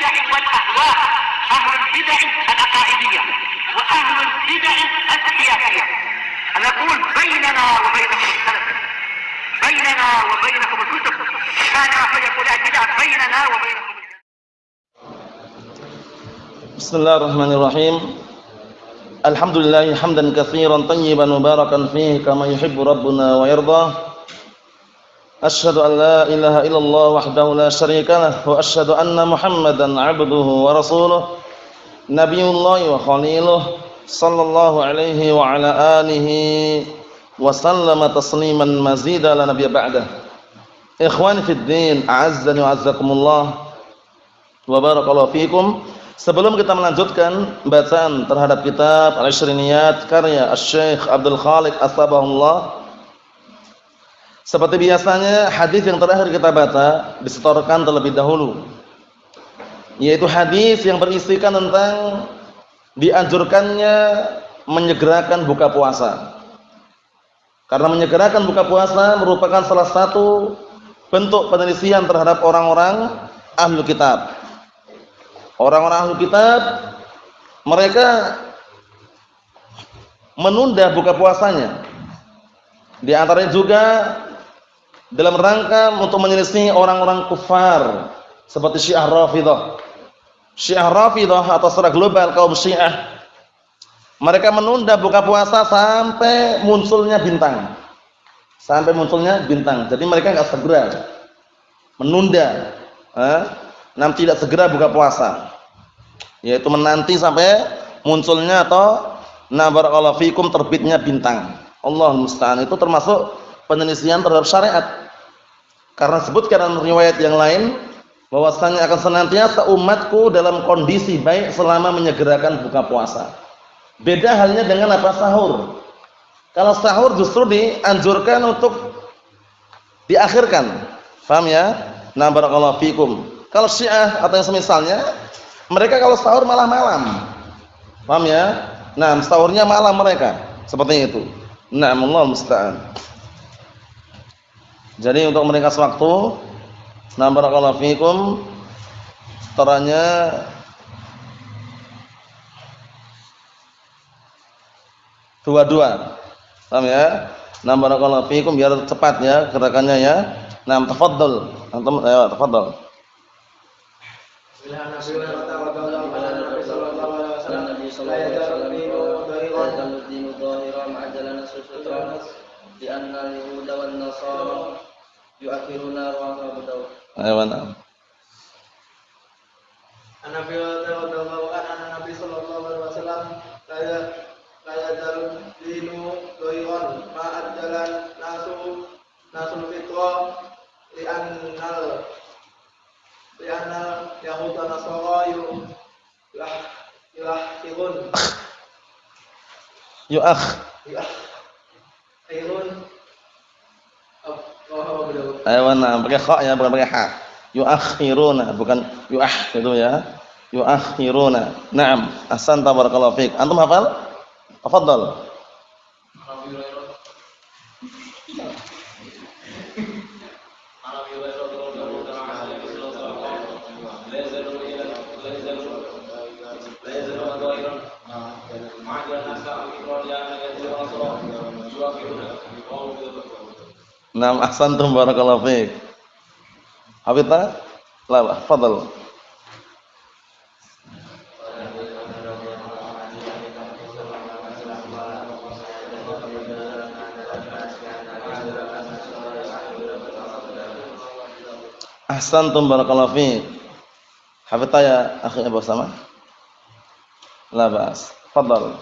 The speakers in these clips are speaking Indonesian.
البدع والأهواء، أهل البدع العقائدية وأهل البدع السياسية. نقول بيننا وبينكم السلف، بيننا وبينكم الكتب، كان فيقول البدع بيننا وبينكم. بسم الله الرحمن الرحيم. الحمد لله حمدا كثيرا طيبا مباركا فيه كما يحب ربنا ويرضى. أشهد أن لا إله إلا الله وحده لا شريك له وأشهد أن محمدا عبده ورسوله نبي الله وخليله صلى الله عليه وعلى آله وسلم تسليما مزيدا لا نبي بعده. إخواني في الدين أعزني وأعزكم الله وبارك فيكم. Sebelum kita melanjutkan bacaan terhadap kitab Al-Ishriniyat karya Asy-Syaikh Abdul Khaliq As-Sabahullah, seperti biasanya hadis yang terakhir kita baca disetorkan terlebih dahulu, yaitu hadis yang berisikan tentang dianjurkannya menyegerakan buka puasa. Karena menyegerakan buka puasa merupakan salah satu bentuk penyelisihan terhadap orang-orang ahlul kitab. Orang-orang ahlul kitab mereka menunda buka puasanya. Di antaranya juga dalam rangka untuk menyelisih orang-orang kufar seperti Syiah Rafidhah. Syiah Rafidhah atau secara global kaum Syiah, mereka menunda buka puasa sampai munculnya bintang. Sampai munculnya bintang. Jadi mereka enggak segera menunda. Nanti tidak segera buka puasa, yaitu menanti sampai munculnya atau barakallahu fikum terbitnya bintang. Allahul musta'an. Itu termasuk penyelisihan terhadap syariat. Karena sebutkan dalam riwayat yang lain bahwasanya akan senantiasa umatku dalam kondisi baik selama menyegerakan buka puasa. Beda halnya dengan apa? Sahur. Kalau sahur justru dianjurkan untuk diakhirkan. Paham ya? Barakallahu fikum. Kalau Syiah atau yang semisalnya, mereka kalau sahur malah malam. Paham ya? Sahurnya malam mereka. Seperti itu. Allah musta'an. Jadi untuk meringkas waktu, barakallahu fikum, setelahnya dua-dua. Paham ya? Barakallahu fikum, biar cepat ya gerakannya ya. Tafadhol. Antum ayo tafadhol. Pakai kha ya, bukan pakai ha. Yuakhiruna, bukan itu ya. Yuakhiruna. Naam, ahsanta barakallahu fiik. Antum hafal? Tafadhal. Ahsantum barakallahu fiik. Hafidha? La, fadhal. Ahsantum barakallahu fiik. Hafidha ya akhi Abu Sama? La ba'as. Fadhal.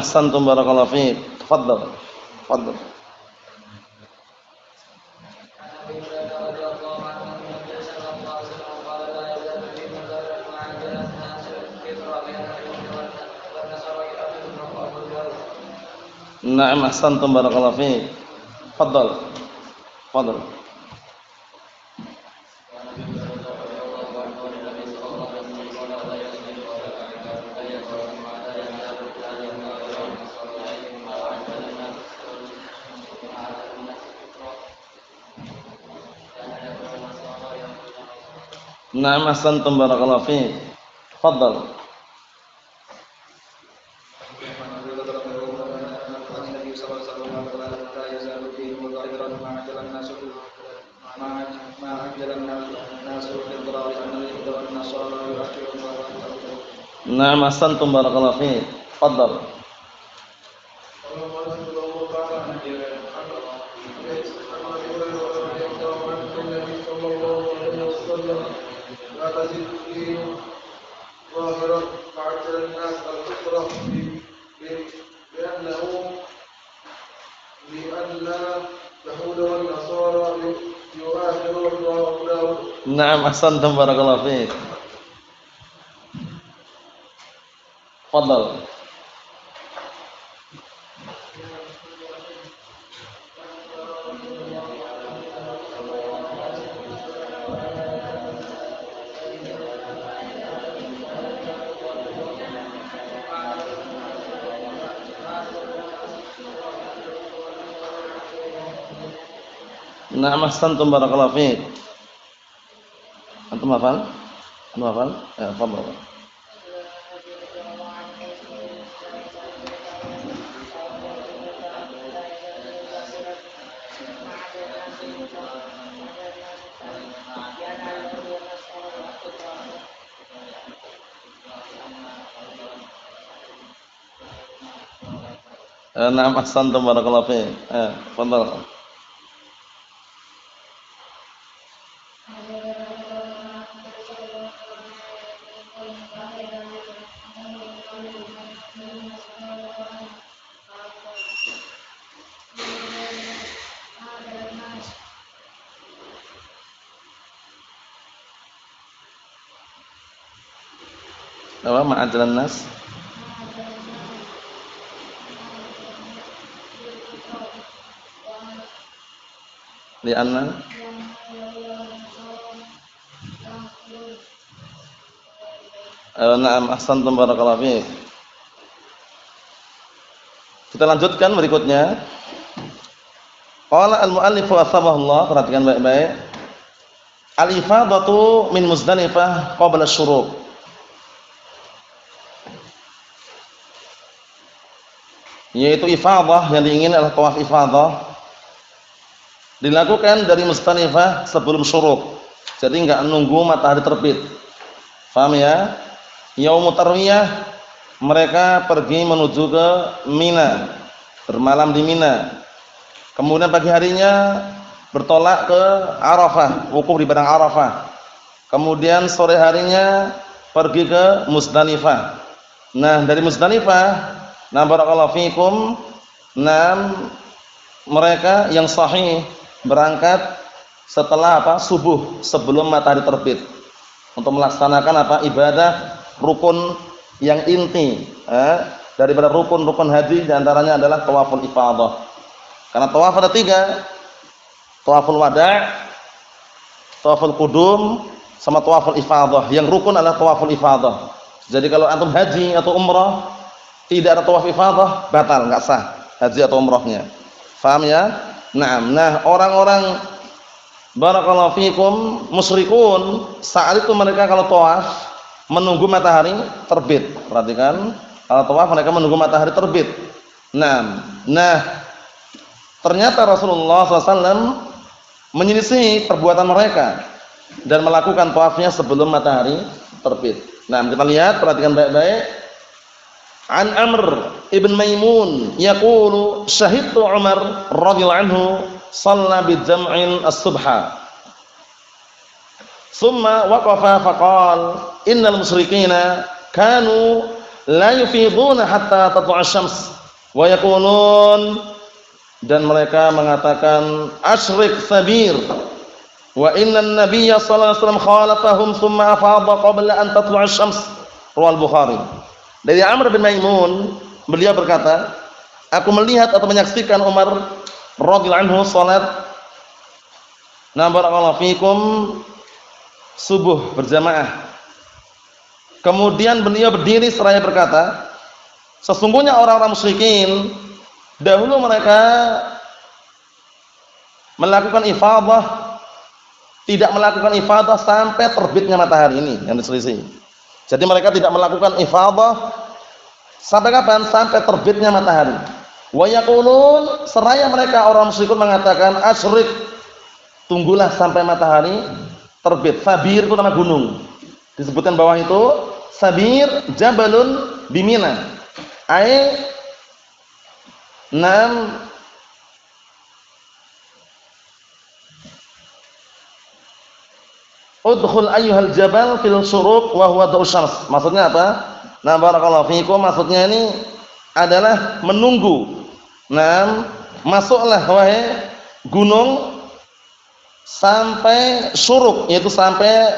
Ahsantum barakallahu fiik. Tafadhal. Tafadhal. Ahsantum barakallahu fiik. Tafadhal. Tafadhal. Na'am ahsantum barakallahu fiik. Tafadhal. Na'am ahsantum barakallahu fiik. Tafadhal. Na'am ahsantum barakallahu fiik. Tafadhal. Na'am ahsantum barakallahu fiik. Antum hafal? Antum hafal? Ya, tafadhal. Na'am ahsantum barakallahu fiik. Tafadhal. Apa ma'adalan nas? Li'anna na'am ahsantum barakallahu fiik. Kita lanjutkan berikutnya. Qala al-mu'allif wa thabahullah, perhatikan baik-baik. Al-ifadatu min Muzdalifah qabla asy-syuruq. Yaitu ifadah yang diingin adalah tawaf ifadah dilakukan dari Muzdalifah sebelum syuruk. Jadi enggak nunggu matahari terbit. Paham ya? Yaumut tarwiyah mereka pergi menuju ke Mina, bermalam di Mina. Kemudian pagi harinya bertolak ke Arafah, wukuf di padang Arafah. Kemudian sore harinya pergi ke Muzdalifah. Nah, dari Muzdalifah, nah barakallahu fikum, mereka yang sahih berangkat setelah subuh, sebelum matahari terbit, untuk melaksanakan ibadah rukun yang inti daripada rukun-rukun haji, diantaranya adalah tawaful ifadah. Karena tawaf ada 3, tawaful wada', tawaful qudum, sama tawaful ifadah. Yang rukun adalah tawaful ifadah. Jadi kalau antum haji atau umrah tidak ada tawaf ifadah, batal, enggak sah haji atau umrahnya. Paham ya? Nah, orang-orang barakallahu fikum musyrikun, saat itu mereka kalau tawaf menunggu matahari terbit. Perhatikan, kalau tawaf mereka menunggu matahari terbit. Nah, ternyata Rasulullah SAW menyelisih perbuatan mereka dan melakukan tawafnya sebelum matahari terbit. Nah, kita lihat, perhatikan baik-baik. An Amr ibn Maimun yaqulu syahidtu Umar radhiyallahu anhu shalla bi jam'in as-subha. Thumma waqafa faqala innal musyrikina kanu la yufiduna hatta tatlu'a asy-syams wa yaqulun, dan mereka mengatakan asyrik sabir wa innan nabiyya sallallahu alaihi wasallam khalafahum thumma afadha qabla an tatlu'a asy-syams. Riwayat Bukhari. Dari Amr bin Maimun, beliau berkata, aku melihat atau menyaksikan Umar radhiyallahu anhu salat barakallahu fikum subuh berjamaah. Kemudian beliau berdiri seraya berkata, sesungguhnya orang-orang musyrikin dahulu mereka melakukan ifadah, tidak melakukan ifadah sampai terbitnya matahari. Ini yang diselisih. Jadi mereka tidak melakukan ifadah sampai kapan? Sampai terbitnya matahari. Wa yaqulun, seraya mereka orang musyrikun mengatakan asyrik, tunggulah sampai matahari terbit. Sabir itu nama gunung. Disebutkan bawah itu Sabir Jabalun Bimina. Ai nam udkhul ayyuhal jabal fil syuruq wa huwa da'usyams. Maksudnya apa? Nah, barakallahu fiikum, maksudnya ini adalah menunggu. Nah, masuklah wahai gunung sampai syuruq, yaitu sampai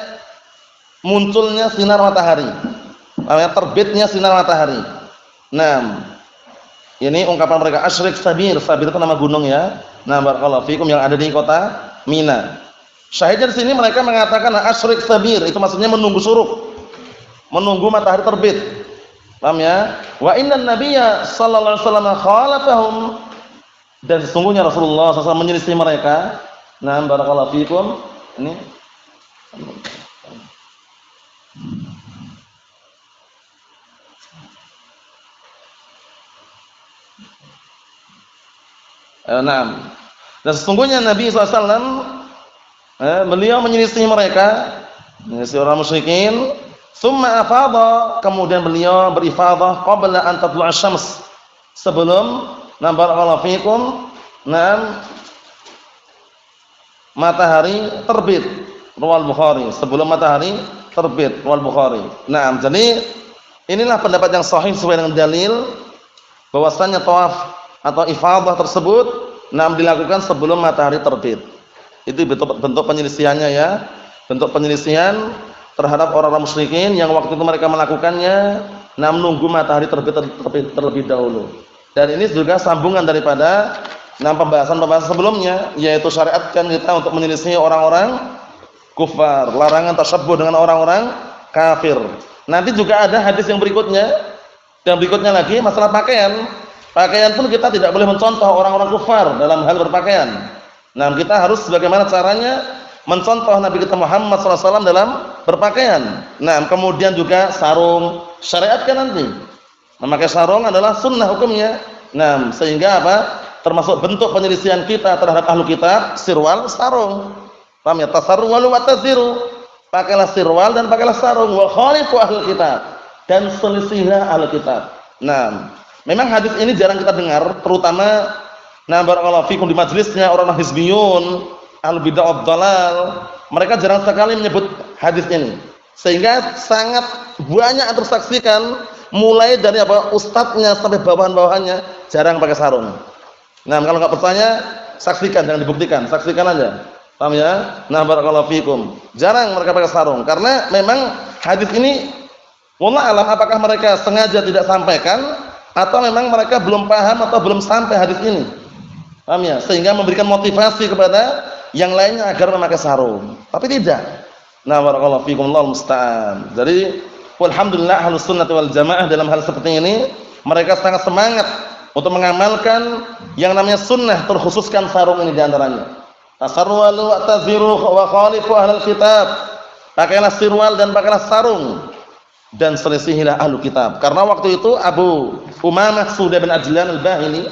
munculnya sinar matahari. Terbitnya sinar matahari. Nah, ini ungkapan mereka asyrik sabir. Sabir itu nama gunung ya. Nah, barakallahu fiikum, yang ada di kota Mina. Syahidnya di sini mereka mengatakan asyrik sabir, itu maksudnya menunggu syuruk, menunggu matahari terbit. Paham ya? Wa innan nabiyya sallallahu alaihi wasallam khalafahum, dan sesungguhnya Rasulullah SAW menyelisih mereka. Nah, barakallahu fiikum. Ini nah, dan sesungguhnya Nabi SAW beliau menyelisih mereka, menyelisih orang musyrikin. Summa afadha, kemudian beliau berifadah qabla an tatlu'a syams, sebelum barakallahu fikum matahari terbit. Riwayat Bukhari, sebelum matahari terbit. Riwayat Bukhari. Nah, jadi inilah pendapat yang sahih sesuai dengan dalil bahwasanya tawaf atau ifadah tersebut dilakukan sebelum matahari terbit. Itu bentuk penyelisihannya ya. Bentuk penyelisihan terhadap orang-orang musyrikin yang waktu itu mereka melakukannya menunggu matahari terbit terlebih dahulu. Dan ini juga sambungan daripada pembahasan-pembahasan sebelumnya, yaitu syariatkan kita untuk menyelisih orang-orang kufar, larangan tasyabbuh dengan orang-orang kafir. Nanti juga ada hadis yang berikutnya, dan berikutnya lagi masalah pakaian. Pakaian pun kita tidak boleh mencontoh orang-orang kufar dalam hal berpakaian. Nah, kita harus bagaimana caranya mencontoh Nabi kita Muhammad SAW dalam berpakaian. Nah, kemudian juga sarung, syariatkan nanti. Memakai sarung adalah sunnah hukumnya. Nah, sehingga apa? Termasuk bentuk penyelisihan kita terhadap ahlu kitab, sirwal, sarung. Paham ya? Tasarruwalu wa taziru. Pakailah sirwal dan pakailah sarung. Wa khalifu ahlu kitab, dan selisihlah ahlu kitab. Nah, memang hadis ini jarang kita dengar, terutama barakallahu fikum di majelisnya orang-orang hizbiyun, al-bid'ah wad-dhalal. Mereka jarang sekali menyebut hadis ini. Sehingga sangat banyak tersaksikan mulai dari ustadznya sampai bawahan-bawahannya jarang pakai sarung. Nah, kalau enggak percaya, saksikan, jangan dibuktikan, saksikan aja. Paham ya? Nah, barakallahu fikum. Jarang mereka pakai sarung karena memang hadis ini wallahu alam apakah mereka sengaja tidak sampaikan atau memang mereka belum paham atau belum sampai hadis ini. Paham ya? Sehingga memberikan motivasi kepada yang lainnya agar memakai sarung. Tapi tidak. Nah, barakallahu fikum, Allahu musta'an. Jadi, alhamdulillah ahlus sunnah wal jamaah dalam hal seperti ini, mereka sangat semangat untuk mengamalkan yang namanya sunnah, terkhususkan sarung ini diantaranya. Tasarwalu wa taziru wa khalifu ahlal kitab. Pakailah sirwal dan pakailah sarung, dan selisihilah ahlu kitab. Karena waktu itu Abu Umamah Sudah bin Ajlan al-Bahili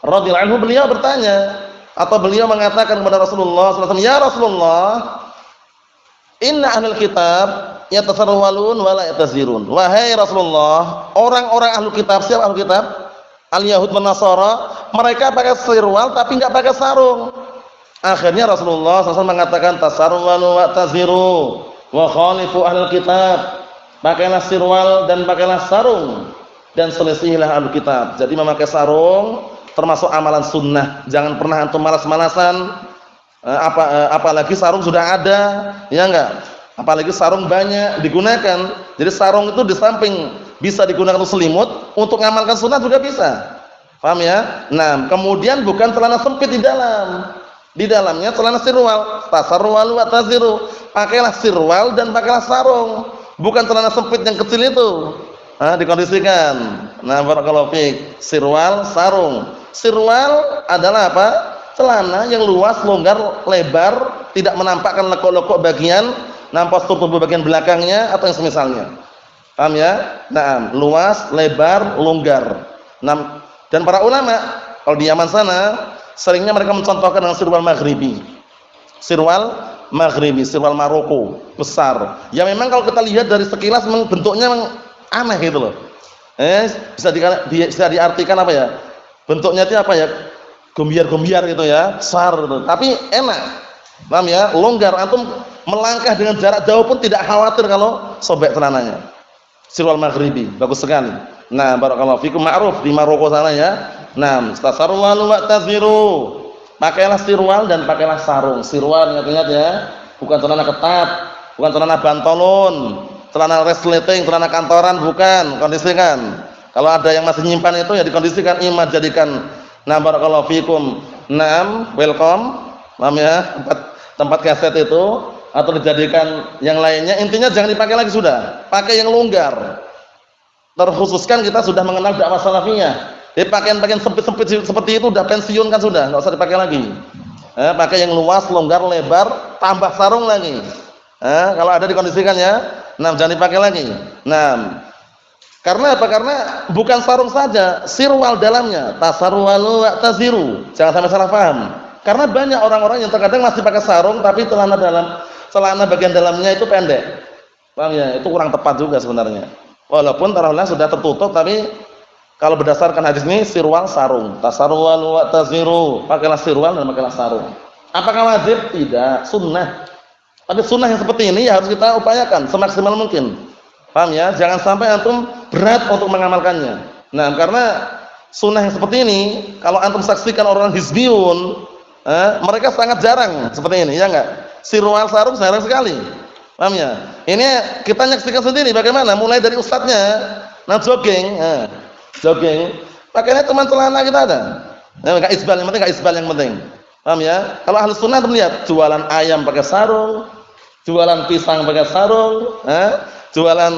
radhiyallahu anhu, beliau bertanya atau beliau mengatakan kepada Rasulullah SAW, ya Rasulullah, inna ahlul kitab yatasarwalun wa la yatazirun. Wahai Rasulullah, orang-orang ahlu kitab, siapa ahlu kitab? Al-Yahud wan Nasara, mereka pakai sirwal tapi enggak pakai sarung. Akhirnya Rasulullah SAW mengatakan tasarwalu wa taziru wa khalifu ahlul kitab. Pakailah sirwal dan pakailah sarung, dan selisihilah ahlu kitab. Jadi memakai sarung termasuk amalan sunnah. Jangan pernah antum malas-malasan. Apalagi sarung sudah ada, ya enggak? Apalagi sarung banyak digunakan. Jadi sarung itu di samping bisa digunakan untuk selimut, untuk mengamalkan sunnah juga bisa. Paham ya? Nah, kemudian bukan celana sempit di dalam. Di dalamnya celana sirwal. Tasarwalu wa taziru. Pakailah sirwal dan pakailah sarung. Bukan celana sempit yang kecil itu. Dikondisikan. Nah, barakallahu fiik. Sirwal, sarung. Sirwal adalah apa? Celana yang luas, longgar, lebar, tidak menampakkan lekuk-lekuk bagian, nampak tubuh bagian belakangnya atau yang semisalnya. Paham ya? Nah, luas, lebar, longgar. Nah, dan para ulama kalau di Yaman sana seringnya mereka mencontohkan dengan sirwal maghribi. Sirwal maghribi, sirwal Maroko, besar. Ya memang kalau kita lihat dari sekilas bentuknya memang aneh gitu loh. Bisa diartikan apa ya? Bentuknya itu apa ya? Gombiar-gombiar gitu ya, besar gitu. Tapi enak. Paham ya? Longgar, antum melangkah dengan jarak jauh pun tidak khawatir kalau sobek celananya. Sirwal maghribi, bagus sekali. Nah, barakallahu fikum, ma'ruf di Maroko sana ya. Nah, tasarwalu wa taziru. Pakailah sirwal dan pakailah sarung. Sirwal ingat ya, bukan celana ketat, bukan celana bantolon, celana resleting, celana kantoran, bukan, kondisikan. Kalau ada yang masih nyimpan itu ya dikondisikan, imam jadikan. Nah, barakallahu fikum. Naam, welcome. Paham ya? Tempat kaset itu atau dijadikan yang lainnya, intinya jangan dipakai lagi sudah. Pakai yang longgar. Terkhususkan kita sudah mengenal dakwah salafiyah. Pakaian-pakaian sempit-sempit seperti itu udah pensiun kan sudah, enggak usah dipakai lagi. Pakai yang luas, longgar, lebar, tambah sarung lagi. Kalau ada dikondisikan ya. Nah, jangan dipakai lagi. Nah, karena apa? Karena bukan sarung saja, sirwal dalamnya, tasarwalu wa taziru. Jangan sampai salah paham. Karena banyak orang-orang yang terkadang masih pakai sarung tapi celana bagian dalamnya itu pendek. Paham ya? Itu kurang tepat juga sebenarnya. Walaupun taruhlah sudah tertutup, tapi kalau berdasarkan hadis ini sirwal sarung, tasarwalu wa taziru. Pakailah sirwal dan pakailah sarung. Apakah wajib? Tidak, sunnah. Tapi sunnah yang seperti ini ya harus kita upayakan semaksimal mungkin. Paham ya? Jangan sampai antum berat untuk mengamalkannya. Nah, karena sunnah yang seperti ini kalau antum saksikan orang hizbiyun, mereka sangat jarang seperti ini, ya enggak? Sirwal sarung jarang sekali. Paham ya? Ini kita nyaksikan sendiri bagaimana mulai dari ustadznya, jogging, pakainya cuma celana kita ada. Enggak isbal, yang penting enggak isbal yang penting. Paham ya? Kalau ahli sunnah lihat jualan ayam pakai sarung, jualan pisang pakai sarung, jualan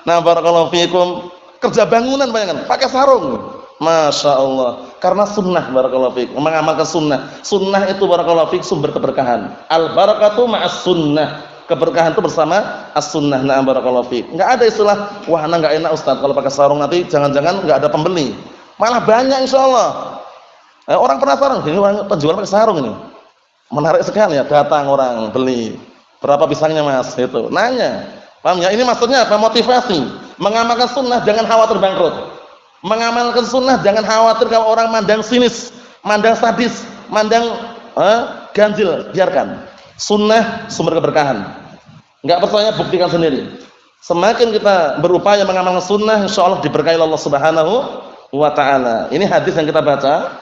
barakallahu fikum, kerja bangunan bayangkan pakai sarung. Masya Allah. Karena sunnah barakallahu fikum, mengamalkan sunnah. Sunnah itu barakallahu fikum sumber keberkahan. Al barakatu ma'as sunnah. Keberkahan itu bersama as-sunnah. Na'am barakallahu fikum. Enggak ada istilah wah enggak enak Ustaz kalau pakai sarung nanti jangan-jangan enggak ada pembeli. Malah banyak insyaallah. Orang penasaran, ini orang penjual pakai sarung ini. Menarik sekali ya, datang orang beli. Berapa pisangnya Mas? Itu. Nanya. Paham ya? Ini maksudnya apa? Motivasi. Mengamalkan sunnah jangan khawatir bangkrut. Mengamalkan sunnah jangan khawatir kalau orang mandang sinis, mandang sadis, mandang ganjil, biarkan. Sunnah sumber keberkahan. Enggak percaya buktikan sendiri. Semakin kita berupaya mengamalkan sunnah, insyaallah diberkahi Allah Subhanahu wa taala. Ini hadis yang kita baca.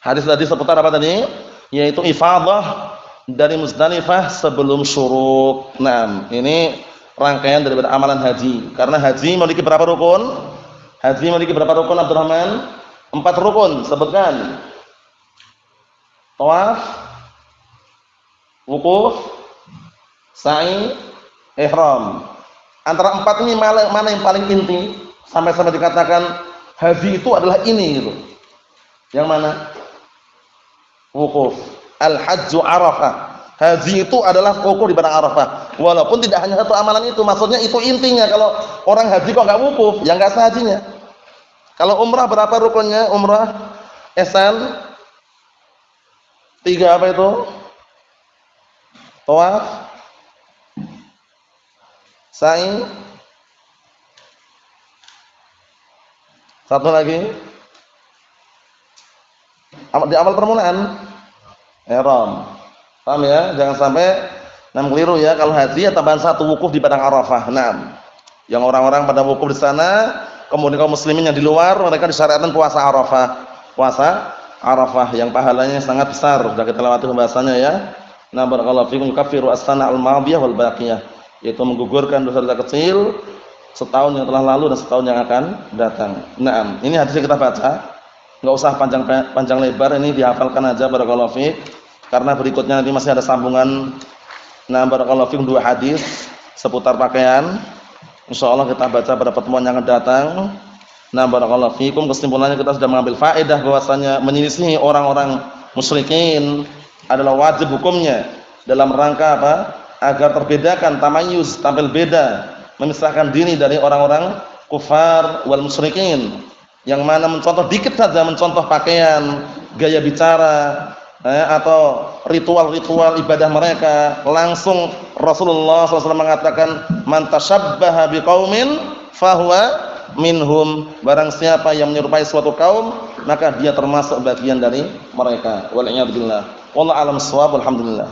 Hadis tadi seputar apa tadi? Yaitu ifadah dari Muzdalifah sebelum syuruk. Nah, ini rangkaian daripada amalan haji. Karena haji memiliki berapa rukun? Haji memiliki berapa rukun Abdurrahman? 4 rukun, sebutkan. Tawaf, wukuf, sa'i, ihram. Antara 4 ini mana yang paling inti? Sampai-sampai dikatakan haji itu adalah ini gitu. Yang mana? Wukuf. Al-hajju Arafah. Haji itu adalah wukuf di padang Arafah. Walaupun tidak hanya satu amalan itu, maksudnya itu intinya. Kalau orang haji kok enggak wukuf, ya enggak sah hajinya. Kalau umrah berapa rukunnya? Umrah ihsan 3 apa itu? Tawaf, sa'i, satu lagi di awal permulaan ihram. Paham ya? Jangan sampai keliru ya. Kalau haji ya tambahan 1 wukuf di padang Arafah. Nah, yang orang-orang pada wukuf di sana, kemudian kaum muslimin yang di luar mereka disyariatkan puasa Arafah. Puasa Arafah yang pahalanya sangat besar. Sudah kita lewati pembahasannya ya. Nah, barakallahu fikum, yukaffiru as-sana al-madiyah wal baqiyah. Yaitu menggugurkan dosa-dosa kecil setahun yang telah lalu dan setahun yang akan datang. Nah, ini hadis yang kita baca. Enggak usah panjang lebar, ini dihafalkan aja barakallahu fik. Karena berikutnya nanti masih ada sambungan. Nah, barakallahu fikum 2 hadis. seputar pakaian. Insyaallah kita baca pada pertemuan yang akan datang. Nah, barakallahu fikum, kesimpulannya kita sudah mengambil faedah bahwasanya menyelisihi orang-orang musyrikin adalah wajib hukumnya dalam rangka apa? Agar terbedakan, tamayuz, tampil beda, memisahkan diri dari orang-orang kufar wal musyrikin. Yang mana mencontoh dikit saja, mencontoh pakaian, gaya bicara, atau ritual-ritual ibadah mereka, langsung Rasulullah SAW mengatakan, man tashabbaha biqaumin fahuwa minhum. Barang siapa yang menyerupai suatu kaum, maka dia termasuk bagian dari mereka. Wal a'yadu billah. Wallahu a'lam bissawab. Alhamdulillah.